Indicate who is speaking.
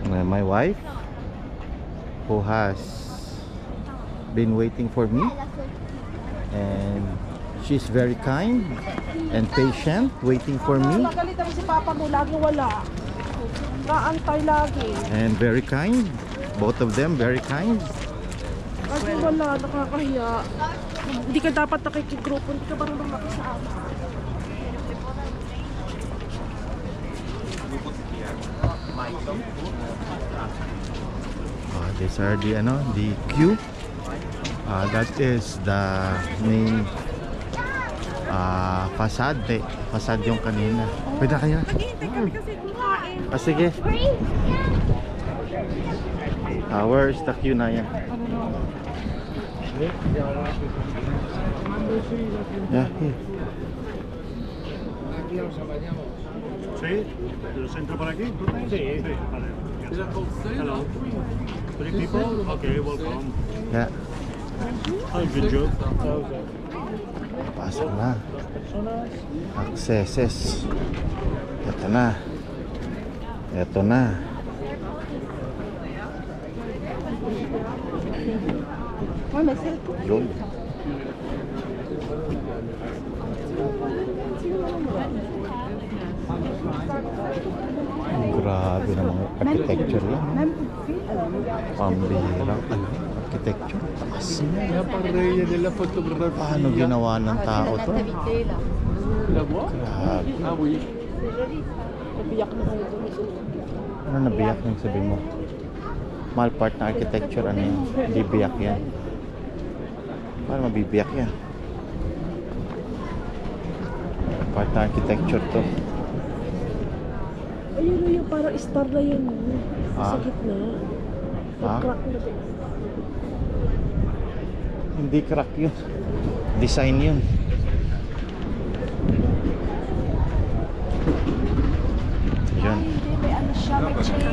Speaker 1: My wife, who has been waiting for me, and she's very kind and patient waiting for me,
Speaker 2: Magalitan si Papa mo, lagi wala. Naantay lagi.
Speaker 1: and very kind, both of them very kind.
Speaker 2: Lagi wala, nakakahiya. Hindi ka dapat nakikigrupo, hindi ka marunong makisama.
Speaker 1: These are the queue. That is the main facade. Facade yung kanina. Pwede na kayo?
Speaker 2: Naghihintay kami kasi kumain.
Speaker 1: Sige. Where's the queue na yan? Yeah, here.
Speaker 3: Sí, los entro por aquí. Sí, sí, vale. Hello. Pretty people? Okay, welcome.
Speaker 1: Yeah.
Speaker 3: Oh, good job.
Speaker 1: Pasok na. Accesses. Ito na. Ito na. Yun. Grabe na mga architecture yan. Pambihirang architecture. Taas na. Paano ginawa ng tao to? Grabe.
Speaker 2: Nabiyak na kayo doon.
Speaker 1: Ano nabiyak yung sabi mo? Mahal part na architecture, ano yan? Hindi biyak yan. Paano mabibiyak yan? Part na architecture to.
Speaker 2: Ayun o yung parang star na yun.
Speaker 1: Ah?
Speaker 2: Sa gitna.
Speaker 1: Ah?
Speaker 2: Nag-crack na din.
Speaker 1: Hindi crack yun. Design yun. Yan.
Speaker 2: Hindi, may ano siya, may chain.